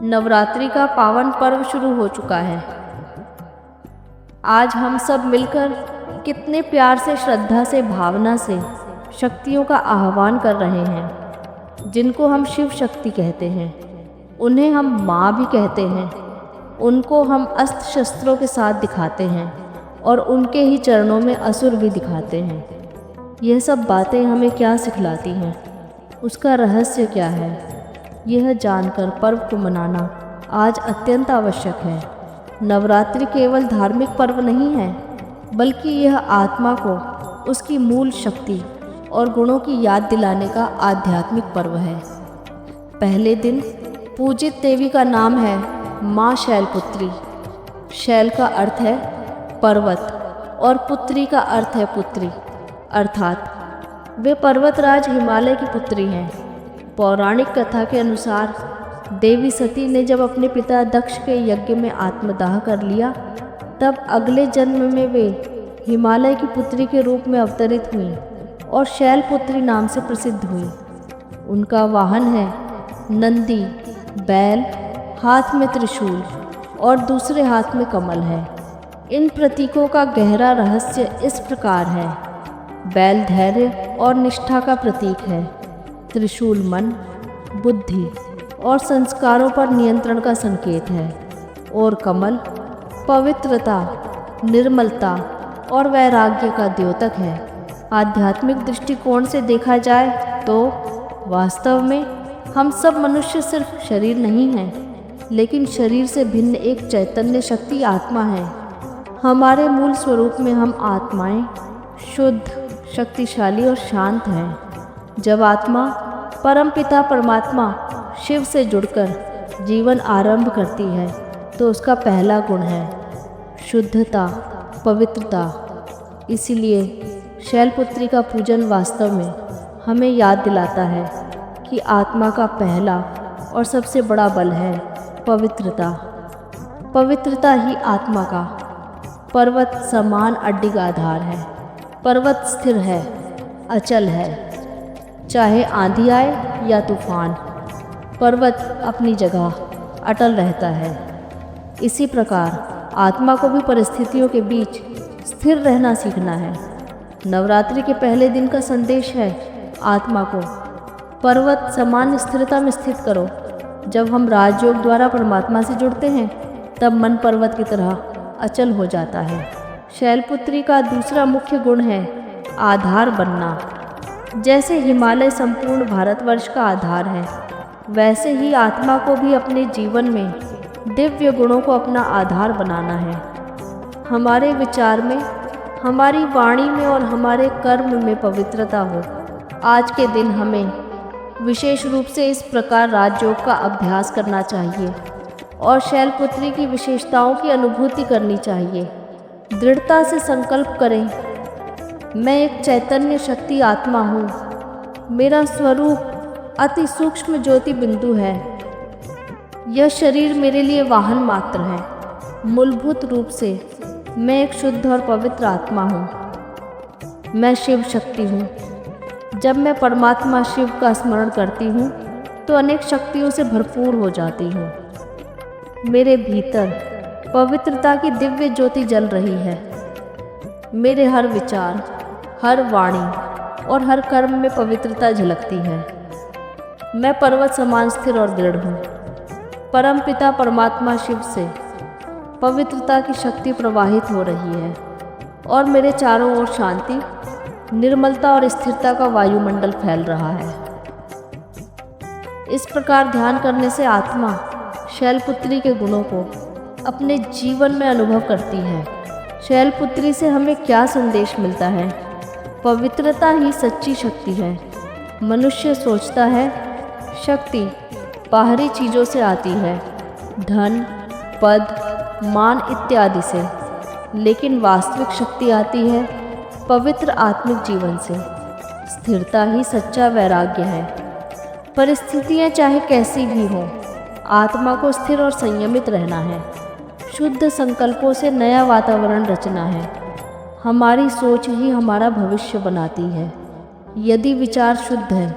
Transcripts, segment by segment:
नवरात्रि का पावन पर्व शुरू हो चुका है। आज हम सब मिलकर कितने प्यार से, श्रद्धा से, भावना से शक्तियों का आह्वान कर रहे हैं, जिनको हम शिव शक्ति कहते हैं। उन्हें हम माँ भी कहते हैं। उनको हम अस्त्र शस्त्रों के साथ दिखाते हैं और उनके ही चरणों में असुर भी दिखाते हैं। यह सब बातें हमें क्या सिखलाती हैं? उसका रहस्य क्या है? यह जानकर पर्व को मनाना आज अत्यंत आवश्यक है। नवरात्रि केवल धार्मिक पर्व नहीं है, बल्कि यह आत्मा को उसकी मूल शक्ति और गुणों की याद दिलाने का आध्यात्मिक पर्व है। पहले दिन पूजित देवी का नाम है माँ शैलपुत्री। शैल का अर्थ है पर्वत और पुत्री का अर्थ है पुत्री, अर्थात वे पर्वतराज हिमालय की पुत्री हैं। पौराणिक कथा के अनुसार देवी सती ने जब अपने पिता दक्ष के यज्ञ में आत्मदाह कर लिया, तब अगले जन्म में वे हिमालय की पुत्री के रूप में अवतरित हुईं और शैलपुत्री नाम से प्रसिद्ध हुई। उनका वाहन है नंदी, बैल, हाथ में त्रिशूल और दूसरे हाथ में कमल है। इन प्रतीकों का गहरा रहस्य इस प्रकार है। बैल धैर्य और निष्ठा का प्रतीक है, त्रिशूल मन, बुद्धि और संस्कारों पर नियंत्रण का संकेत है, और कमल पवित्रता, निर्मलता और वैराग्य का द्योतक है। आध्यात्मिक दृष्टिकोण से देखा जाए तो वास्तव में हम सब मनुष्य सिर्फ शरीर नहीं हैं, लेकिन शरीर से भिन्न एक चैतन्य शक्ति आत्मा है। हमारे मूल स्वरूप में हम आत्माएं शुद्ध, शक्तिशाली और शांत हैं। जब आत्मा परमपिता परमात्मा शिव से जुड़कर जीवन आरंभ करती है, तो उसका पहला गुण है शुद्धता, पवित्रता। इसीलिए शैलपुत्री का पूजन वास्तव में हमें याद दिलाता है कि आत्मा का पहला और सबसे बड़ा बल है पवित्रता। पवित्रता ही आत्मा का पर्वत समान अड्डिग आधार है। पर्वत स्थिर है, अचल है, चाहे आंधी आए या तूफान, पर्वत अपनी जगह अटल रहता है। इसी प्रकार आत्मा को भी परिस्थितियों के बीच स्थिर रहना सीखना है। नवरात्रि के पहले दिन का संदेश है आत्मा को पर्वत समान स्थिरता में स्थित करो। जब हम राजयोग द्वारा परमात्मा से जुड़ते हैं, तब मन पर्वत की तरह अचल हो जाता है। शैलपुत्री का दूसरा मुख्य गुण है आधार बनना। जैसे हिमालय संपूर्ण भारतवर्ष का आधार है, वैसे ही आत्मा को भी अपने जीवन में दिव्य गुणों को अपना आधार बनाना है। हमारे विचार में, हमारी वाणी में और हमारे कर्म में पवित्रता हो। आज के दिन हमें विशेष रूप से इस प्रकार राजयोग का अभ्यास करना चाहिए और शैलपुत्री की विशेषताओं की अनुभूति करनी चाहिए। दृढ़ता से संकल्प करें, मैं एक चैतन्य शक्ति आत्मा हूँ। मेरा स्वरूप अति सूक्ष्म ज्योति बिंदु है। यह शरीर मेरे लिए वाहन मात्र है। मूलभूत रूप से मैं एक शुद्ध और पवित्र आत्मा हूँ। मैं शिव शक्ति हूँ। जब मैं परमात्मा शिव का स्मरण करती हूँ, तो अनेक शक्तियों से भरपूर हो जाती हूँ। मेरे भीतर पवित्रता की दिव्य ज्योति जल रही है। मेरे हर विचार, हर वाणी और हर कर्म में पवित्रता झलकती है। मैं पर्वत समान स्थिर और दृढ़ हूँ। परमपिता परमात्मा शिव से पवित्रता की शक्ति प्रवाहित हो रही है और मेरे चारों ओर शांति, निर्मलता और स्थिरता का वायुमंडल फैल रहा है। इस प्रकार ध्यान करने से आत्मा शैलपुत्री के गुणों को अपने जीवन में अनुभव करती है। शैलपुत्री से हमें क्या संदेश मिलता है? पवित्रता ही सच्ची शक्ति है। मनुष्य सोचता है शक्ति बाहरी चीज़ों से आती है, धन, पद, मान इत्यादि से, लेकिन वास्तविक शक्ति आती है पवित्र आत्मिक जीवन से। स्थिरता ही सच्चा वैराग्य है। परिस्थितियाँ चाहे कैसी भी हों, आत्मा को स्थिर और संयमित रहना है। शुद्ध संकल्पों से नया वातावरण रचना है। हमारी सोच ही हमारा भविष्य बनाती है। यदि विचार शुद्ध है,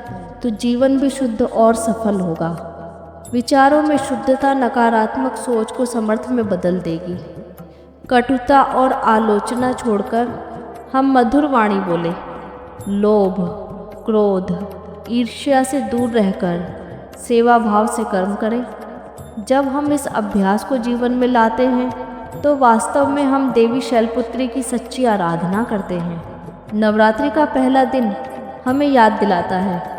तो जीवन भी शुद्ध और सफल होगा। विचारों में शुद्धता नकारात्मक सोच को समर्थ में बदल देगी। कटुता और आलोचना छोड़कर हम मधुर वाणी बोले। लोभ, क्रोध, ईर्ष्या से दूर रहकर सेवा भाव से कर्म करें। जब हम इस अभ्यास को जीवन में लाते हैं तो वास्तव में हम देवी शैलपुत्री की सच्ची आराधना करते हैं। नवरात्रि का पहला दिन हमें याद दिलाता है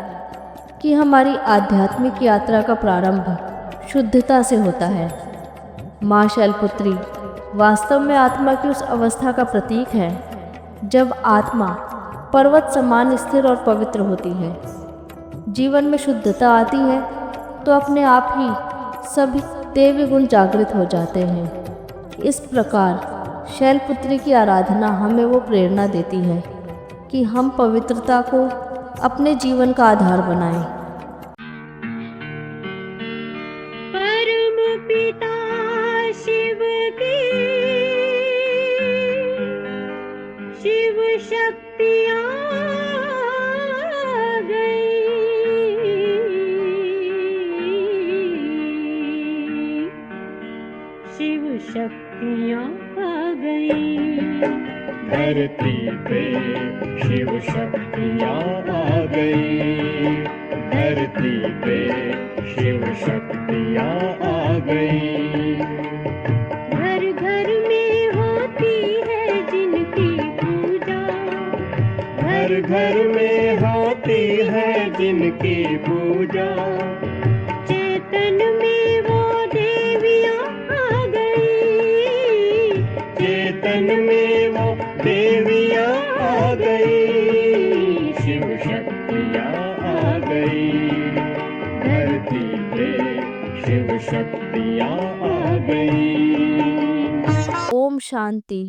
कि हमारी आध्यात्मिक यात्रा का प्रारंभ शुद्धता से होता है। माँ शैलपुत्री वास्तव में आत्मा की उस अवस्था का प्रतीक है जब आत्मा पर्वत समान स्थिर और पवित्र होती है। जीवन में शुद्धता आती है तो अपने आप ही सभी देवी गुण जागृत हो जाते हैं। इस प्रकार शैलपुत्री की आराधना हमें वो प्रेरणा देती है कि हम पवित्रता को अपने जीवन का आधार बनाएं। परम पिता शिव की शिव शक्तियाँ शिव शक्तियाँ आ गई। धरती पे शिव शक्तियाँ आ गई। धरती पे शिव शक्तियाँ आ गई। घर घर में होती है जिनकी पूजा। घर घर में होती है जिनकी पूजा। चेतन में वो देवियाँ आ गई। चेतन में वो देवियाँ आ गई। शिव शक्तियाँ आ गई। धरती पे शिव शक्तियाँ आ गई। ओम शांति।